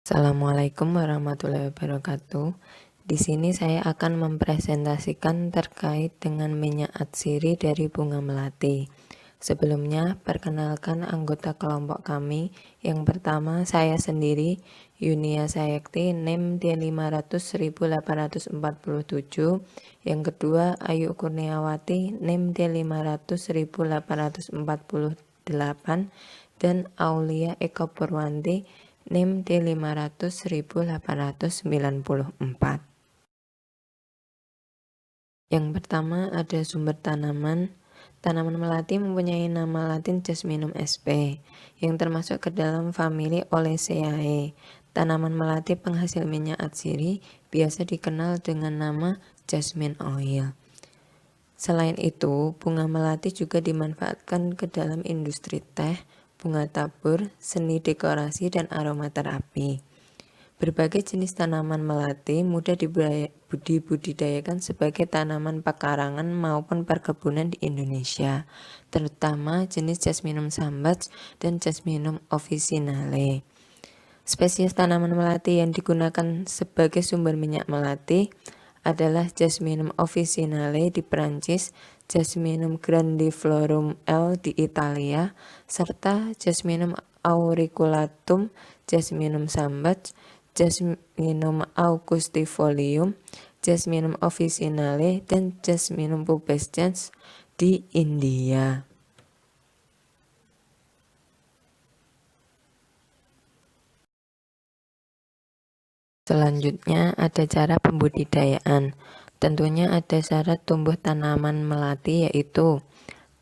Assalamualaikum warahmatullahi wabarakatuh. Di sini saya akan mempresentasikan terkait dengan minyak atsiri dari bunga melati. Sebelumnya, perkenalkan anggota kelompok kami. Yang pertama, saya sendiri, Yunia Sayekti, NIM D500.847. Yang kedua, Ayu Kurniawati, NIM D500.848. Dan Aulia Eko Purwanti, NIM D500.894. Yang pertama ada sumber tanaman. Tanaman melati mempunyai nama latin Jasminum sp. yang termasuk ke dalam famili Oleaceae. Tanaman melati penghasil minyak atsiri biasa dikenal dengan nama jasmine oil. Selain itu, bunga melati juga dimanfaatkan ke dalam industri teh, bunga tabur, seni dekorasi, dan aromaterapi. Berbagai jenis tanaman melati mudah dibudidayakan sebagai tanaman pekarangan maupun perkebunan di Indonesia, terutama jenis Jasminum sambac dan Jasminum officinale. Spesies tanaman melati yang digunakan sebagai sumber minyak melati adalah Jasminum officinale di Perancis, Jasminum grandiflorum L di Italia, serta Jasminum auriculatum, Jasminum sambac, Jasminum augustifolium, Jasminum officinale, dan Jasminum pubescens di India. Selanjutnya ada cara pembudidayaan. Tentunya ada syarat tumbuh tanaman melati, yaitu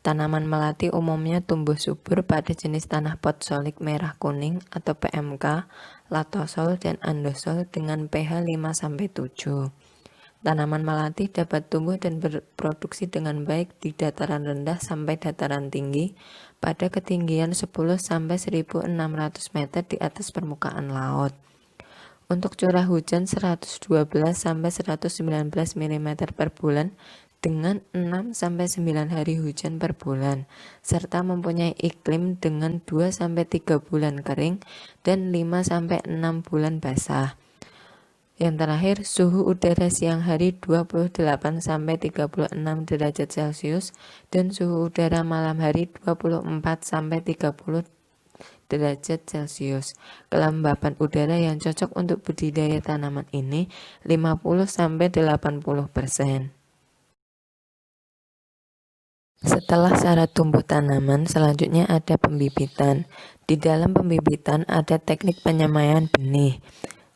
tanaman melati umumnya tumbuh subur pada jenis tanah potsolik merah kuning atau PMK, latosol, dan andosol dengan pH 5-7. Tanaman melati dapat tumbuh dan berproduksi dengan baik di dataran rendah sampai dataran tinggi pada ketinggian 10-1600 meter di atas permukaan laut. Untuk curah hujan 112-119 mm per bulan dengan 6-9 hari hujan per bulan, serta mempunyai iklim dengan 2-3 bulan kering dan 5-6 bulan basah. Yang terakhir, suhu udara siang hari 28-36 derajat Celcius dan suhu udara malam hari 24-30 derajat Celcius. Kelembapan udara yang cocok untuk budidaya tanaman ini 50-80%. Setelah syarat tumbuh tanaman, selanjutnya ada pembibitan. Di dalam pembibitan ada teknik penyemaian benih.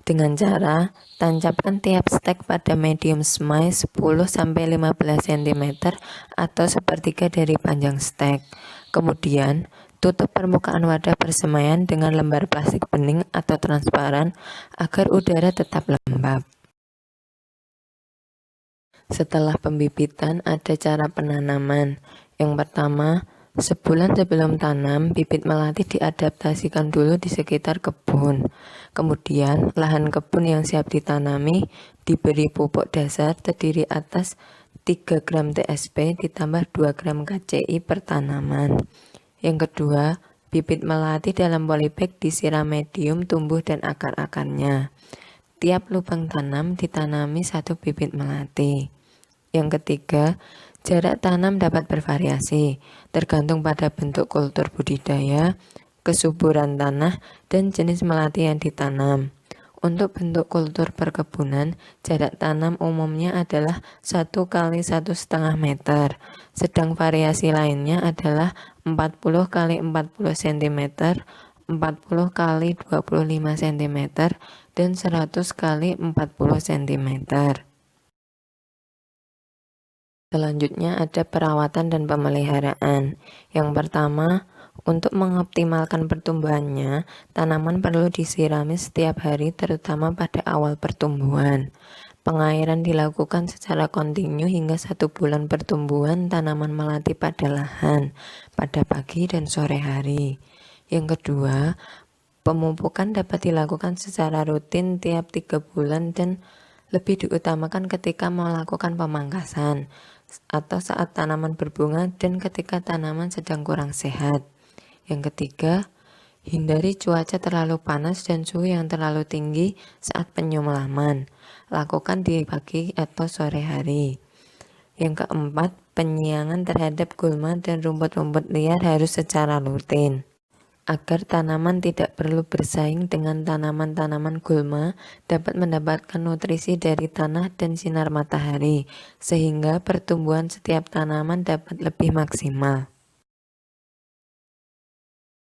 Dengan cara tancapkan tiap stek pada medium semai 10-15 cm atau sepertiga dari panjang stek. Kemudian tutup permukaan wadah persemaian dengan lembar plastik bening atau transparan agar udara tetap lembab. Setelah pembibitan ada cara penanaman. Yang pertama, sebulan sebelum tanam, bibit melati diadaptasikan dulu di sekitar kebun. Kemudian, lahan kebun yang siap ditanami diberi pupuk dasar terdiri atas 3 gram TSP ditambah 2 gram KCI per tanaman. Yang kedua, bibit melati dalam polybag disiram medium tumbuh dan akar-akarnya. Tiap lubang tanam ditanami 1 bibit melati. Yang ketiga, jarak tanam dapat bervariasi, tergantung pada bentuk kultur budidaya, kesuburan tanah, dan jenis melati yang ditanam. Untuk bentuk kultur perkebunan, jarak tanam umumnya adalah 1 x 1,5 meter, sedang variasi lainnya adalah 40 x 40 cm, 40 x 25 cm, dan 100 x 40 cm. Selanjutnya ada perawatan dan pemeliharaan. Yang pertama, untuk mengoptimalkan pertumbuhannya, tanaman perlu disirami setiap hari terutama pada awal pertumbuhan. Pengairan dilakukan secara kontinu hingga 1 bulan pertumbuhan tanaman melati pada lahan, pada pagi dan sore hari. Yang kedua, pemupukan dapat dilakukan secara rutin tiap 3 bulan dan lebih diutamakan ketika melakukan pemangkasan atau saat tanaman berbunga dan ketika tanaman sedang kurang sehat. Yang ketiga, Hindari cuaca terlalu panas dan suhu yang terlalu tinggi saat penyemalaman. Lakukan di pagi atau sore hari. Yang keempat, penyiangan terhadap gulma dan rumput-rumput liar harus secara rutin. Agar tanaman tidak perlu bersaing dengan tanaman-tanaman gulma, dapat mendapatkan nutrisi dari tanah dan sinar matahari, sehingga pertumbuhan setiap tanaman dapat lebih maksimal.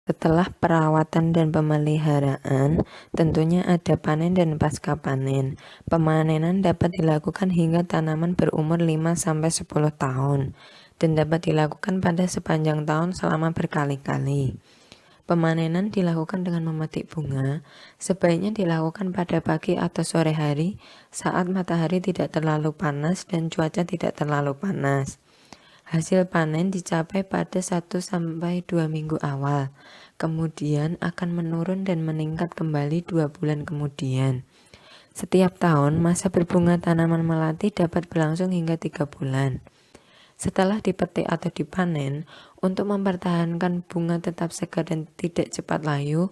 Setelah perawatan dan pemeliharaan, tentunya ada panen dan pasca panen. Pemanenan dapat dilakukan hingga tanaman berumur 5-10 tahun dan dapat dilakukan pada sepanjang tahun selama berkali-kali. Pemanenan dilakukan dengan memetik bunga, sebaiknya dilakukan pada pagi atau sore hari saat matahari tidak terlalu panas dan cuaca tidak terlalu panas. Hasil panen dicapai pada 1-2 minggu awal, kemudian akan menurun dan meningkat kembali 2 bulan kemudian. Setiap tahun, masa berbunga tanaman melati dapat berlangsung hingga 3 bulan. Setelah dipetik atau dipanen, untuk mempertahankan bunga tetap segar dan tidak cepat layu,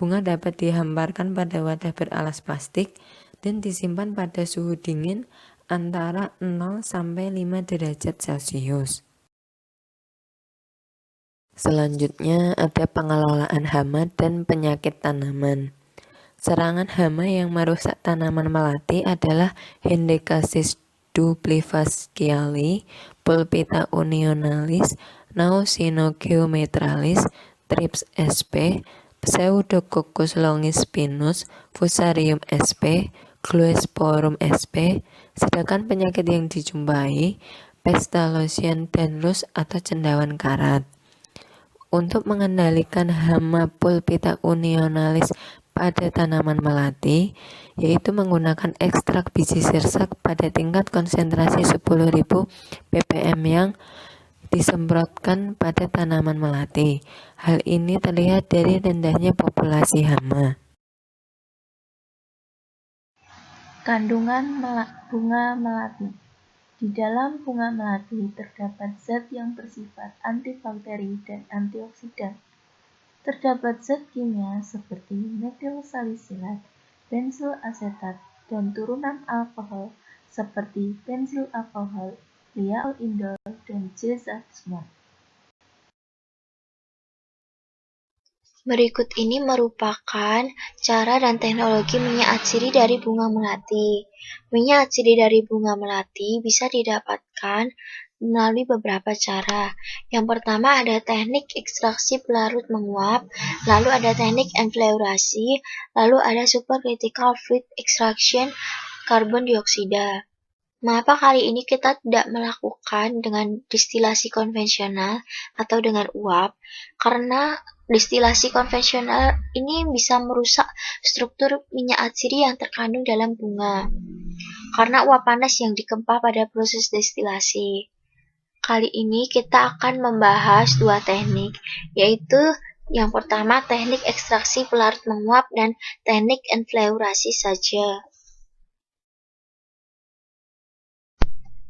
bunga dapat dihamparkan pada wadah beralas plastik dan disimpan pada suhu dingin antara 0-5 derajat Celcius. Selanjutnya ada pengelolaan hama dan penyakit tanaman. Serangan hama yang merusak tanaman melati adalah Hendecasis duplifasciali, Pulpita unionalis, Naucinogeometralis, Thrips sp, Pseudococcus longispinus, Fusarium sp, Gloesporum sp. Sedangkan penyakit yang dijumpai Pestalozzian dan rus atau cendawan karat. Untuk mengendalikan hama Pulpita unionalis pada tanaman melati, yaitu menggunakan ekstrak biji sirsak pada tingkat konsentrasi 10.000 ppm yang disemprotkan pada tanaman melati. Hal ini terlihat dari rendahnya populasi hama. Kandungan bunga melati. Di dalam bunga melati terdapat zat yang bersifat antibakteri dan antioksidan. Terdapat zat kimia seperti metil salisilat, bensil asetat, dan turunan alkohol seperti bensil alkohol, liaoindol, dan zezasmol. Berikut ini merupakan cara dan teknologi minyak atsiri dari bunga melati. Minyak atsiri dari bunga melati bisa didapatkan melalui beberapa cara. Yang pertama ada teknik ekstraksi pelarut menguap, lalu ada teknik enfleurasi, lalu ada supercritical fluid extraction karbon dioksida. Mengapa kali ini kita tidak melakukan dengan distilasi konvensional atau dengan uap? Karena destilasi konvensional ini bisa merusak struktur minyak atsiri yang terkandung dalam bunga karena uap panas yang dikempa pada proses destilasi. Kali ini kita akan membahas dua teknik, yaitu yang pertama teknik ekstraksi pelarut menguap dan teknik enfleurasi saja.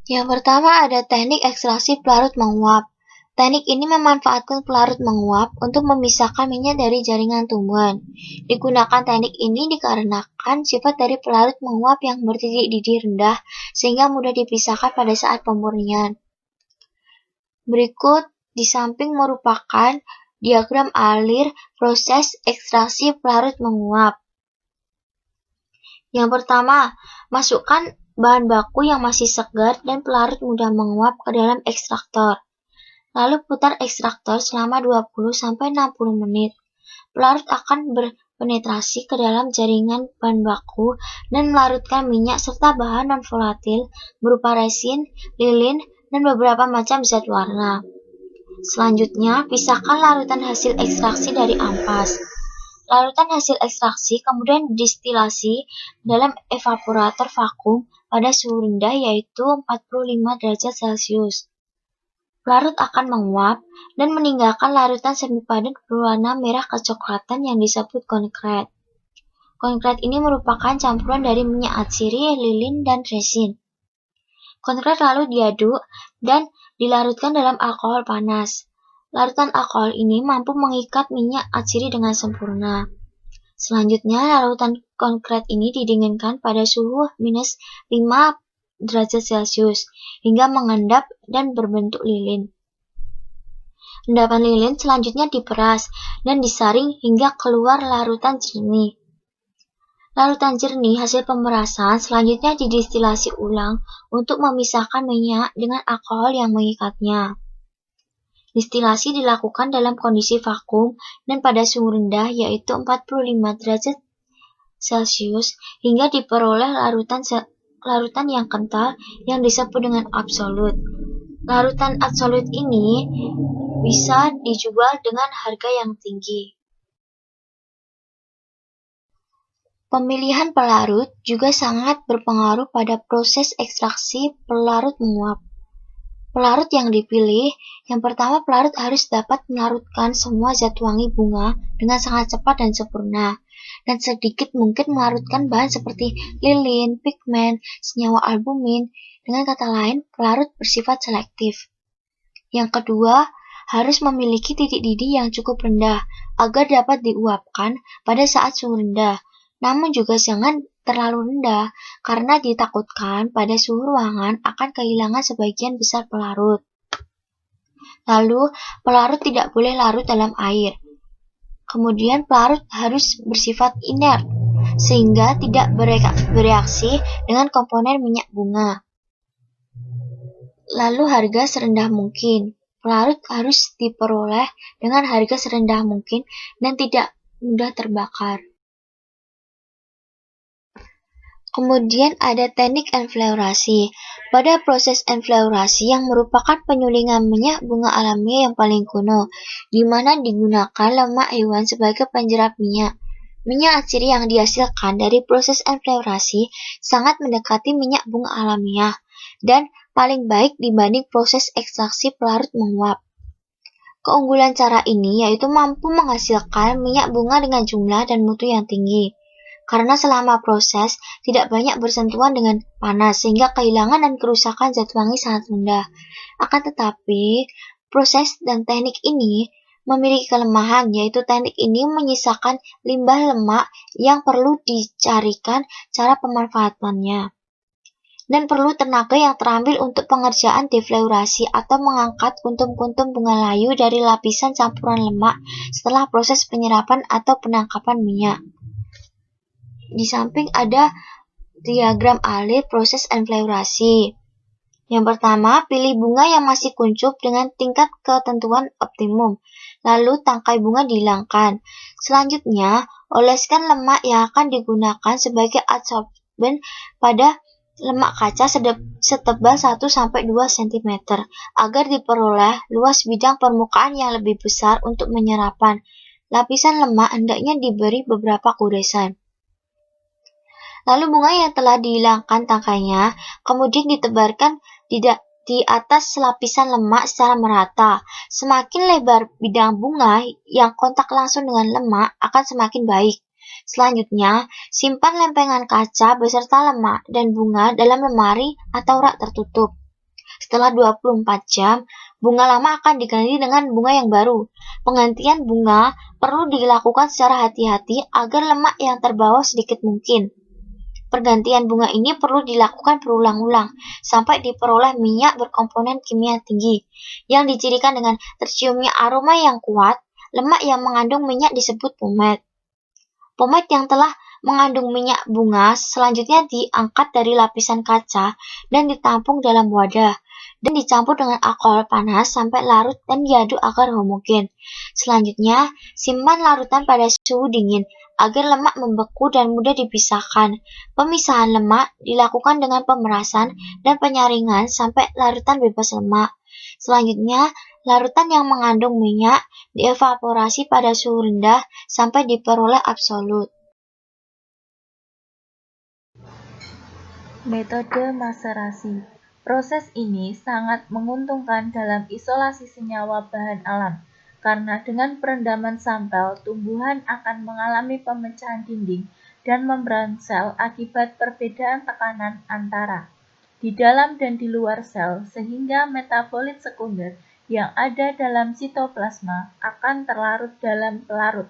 Yang pertama ada teknik ekstraksi pelarut menguap. Teknik ini memanfaatkan pelarut menguap untuk memisahkan minyak dari jaringan tumbuhan. Digunakan teknik ini dikarenakan sifat dari pelarut menguap yang bertitik didih rendah sehingga mudah dipisahkan pada saat pemurnian. Berikut di samping merupakan diagram alir proses ekstraksi pelarut menguap. Yang pertama, masukkan bahan baku yang masih segar dan pelarut mudah menguap ke dalam ekstraktor. Lalu putar ekstraktor selama 20-60 menit. Pelarut akan berpenetrasi ke dalam jaringan bahan baku dan melarutkan minyak serta bahan non-volatil berupa resin, lilin, dan beberapa macam zat warna. Selanjutnya, pisahkan larutan hasil ekstraksi dari ampas. Larutan hasil ekstraksi kemudian didistilasi dalam evaporator vakum pada suhu rendah yaitu 45 derajat Celcius. Larut akan menguap dan meninggalkan larutan semi padat berwarna merah kecoklatan yang disebut konkret. Konkret ini merupakan campuran dari minyak atsiri, lilin, dan resin. Konkret lalu diaduk dan dilarutkan dalam alkohol panas. Larutan alkohol ini mampu mengikat minyak atsiri dengan sempurna. Selanjutnya, larutan konkret ini didinginkan pada suhu minus 5 derajat Celcius hingga mengendap dan berbentuk lilin. Endapan lilin selanjutnya diperas dan disaring hingga keluar larutan jernih. Larutan jernih hasil pemerasan selanjutnya didistilasi ulang untuk memisahkan minyak dengan alkohol yang mengikatnya. Distilasi dilakukan dalam kondisi vakum dan pada suhu rendah yaitu 45 derajat Celcius hingga diperoleh larutan yang kental yang disebut dengan absolut. Larutan absolut ini bisa dijual dengan harga yang tinggi. Pemilihan pelarut juga sangat berpengaruh pada proses ekstraksi pelarut menguap. Pelarut yang dipilih, yang pertama pelarut harus dapat melarutkan semua zat wangi bunga dengan sangat cepat dan sempurna, dan sedikit mungkin melarutkan bahan seperti lilin, pigmen, senyawa albumin. Dengan kata lain, pelarut bersifat selektif. Yang kedua, harus memiliki titik didih yang cukup rendah agar dapat diuapkan pada saat suhu rendah. Namun juga jangan terlalu rendah karena ditakutkan pada suhu ruangan akan kehilangan sebagian besar pelarut. Lalu, pelarut tidak boleh larut dalam air. Kemudian pelarut harus bersifat inert sehingga tidak bereaksi dengan komponen minyak bunga. Lalu harga serendah mungkin. Pelarut harus diperoleh dengan harga serendah mungkin dan tidak mudah terbakar. Kemudian ada teknik enfleurasi. Pada proses enfleurasi yang merupakan penyulingan minyak bunga alami yang paling kuno, di mana digunakan lemak hewan sebagai penjerap minyak. Minyak atsiri yang dihasilkan dari proses enfleurasi sangat mendekati minyak bunga alamiah dan paling baik dibanding proses ekstraksi pelarut menguap. Keunggulan cara ini yaitu mampu menghasilkan minyak bunga dengan jumlah dan mutu yang tinggi. Karena selama proses tidak banyak bersentuhan dengan panas sehingga kehilangan dan kerusakan zat wangi sangat rendah. Akan tetapi, proses dan teknik ini memiliki kelemahan, yaitu teknik ini menyisakan limbah lemak yang perlu dicarikan cara pemanfaatannya. Dan perlu tenaga yang terambil untuk pengerjaan defleurasi atau mengangkat kuntum-kuntum bunga layu dari lapisan campuran lemak setelah proses penyerapan atau penangkapan minyak. Di samping ada diagram alur proses enfleurasi. Yang pertama, pilih bunga yang masih kuncup dengan tingkat ketentuan optimum, lalu tangkai bunga dihilangkan. Selanjutnya, oleskan lemak yang akan digunakan sebagai adsorben pada lemak kaca setebal 1-2 cm agar diperoleh luas bidang permukaan yang lebih besar untuk penyerapan. Lapisan lemak hendaknya diberi beberapa goresan. Lalu bunga yang telah dihilangkan tangkainya kemudian ditebarkan di atas lapisan lemak secara merata. Semakin lebar bidang bunga yang kontak langsung dengan lemak akan semakin baik. Selanjutnya, simpan lempengan kaca beserta lemak dan bunga dalam lemari atau rak tertutup. Setelah 24 jam, bunga lama akan diganti dengan bunga yang baru. Penggantian bunga perlu dilakukan secara hati-hati agar lemak yang terbawa sedikit mungkin. Pergantian bunga ini perlu dilakukan berulang-ulang sampai diperoleh minyak berkomponen kimia tinggi yang dicirikan dengan terciumnya aroma yang kuat. Lemak yang mengandung minyak disebut pomade. Pomade yang telah mengandung minyak bunga selanjutnya diangkat dari lapisan kaca dan ditampung dalam wadah dan dicampur dengan alkohol panas sampai larut dan diaduk agar homogen. Selanjutnya, simpan larutan pada suhu dingin agar lemak membeku dan mudah dipisahkan. Pemisahan lemak dilakukan dengan pemerasan dan penyaringan sampai larutan bebas lemak. Selanjutnya, larutan yang mengandung minyak dievaporasi pada suhu rendah sampai diperoleh absolut. Metode maserasi. Proses ini sangat menguntungkan dalam isolasi senyawa bahan alam, karena dengan perendaman sampel, tumbuhan akan mengalami pemecahan dinding dan membran sel akibat perbedaan tekanan antara di dalam dan di luar sel, sehingga metabolit sekunder yang ada dalam sitoplasma akan terlarut dalam pelarut.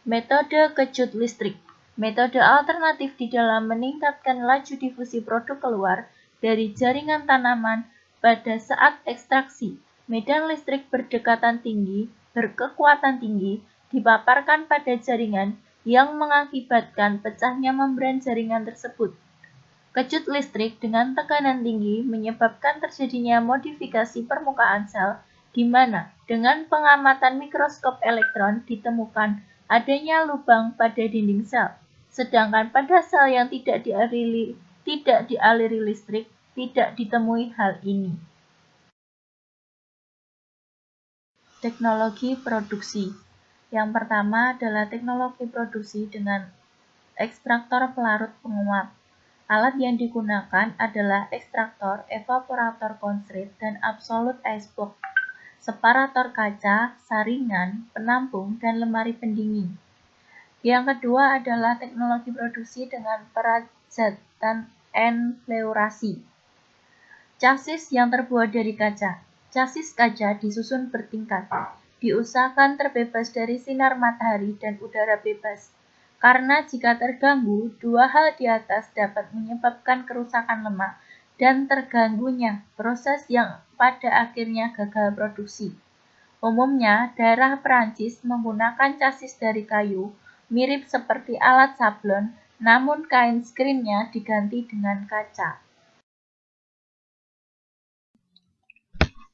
Metode kejut listrik. Metode alternatif di dalam meningkatkan laju difusi produk keluar dari jaringan tanaman pada saat ekstraksi. Medan listrik berkekuatan tinggi, dipaparkan pada jaringan yang mengakibatkan pecahnya membran jaringan tersebut. Kejut listrik dengan tekanan tinggi menyebabkan terjadinya modifikasi permukaan sel, di mana dengan pengamatan mikroskop elektron ditemukan adanya lubang pada dinding sel. Sedangkan pada sel yang tidak dialiri listrik, tidak ditemui hal ini. Teknologi produksi. Yang pertama adalah teknologi produksi dengan ekstraktor pelarut penguap. Alat yang digunakan adalah ekstraktor, evaporator konsentrat, dan absolute ice box, separator kaca, saringan, penampung, dan lemari pendingin. Yang kedua adalah teknologi produksi dengan perajatan enfleurasi. Chassis yang terbuat dari kaca. Chassis kaca disusun bertingkat, diusahakan terbebas dari sinar matahari dan udara bebas. Karena jika terganggu, dua hal di atas dapat menyebabkan kerusakan lemak dan terganggunya proses yang pada akhirnya gagal produksi. Umumnya, daerah Perancis menggunakan chassis dari kayu, mirip seperti alat sablon, namun kain skrinnya diganti dengan kaca.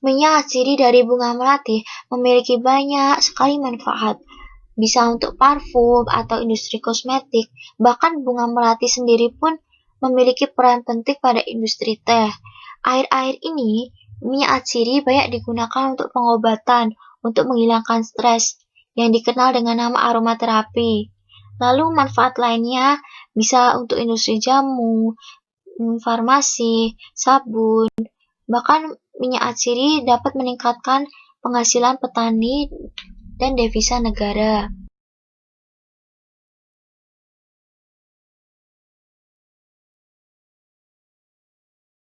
Minyak atsiri dari bunga melati memiliki banyak sekali manfaat. Bisa untuk parfum atau industri kosmetik, bahkan bunga melati sendiri pun memiliki peran penting pada industri teh. Akhir-akhir ini, minyak atsiri banyak digunakan untuk pengobatan, untuk menghilangkan stres, yang dikenal dengan nama aromaterapi. Lalu manfaat lainnya bisa untuk industri jamu, farmasi, sabun, bahkan minyak atsiri dapat meningkatkan penghasilan petani dan devisa negara.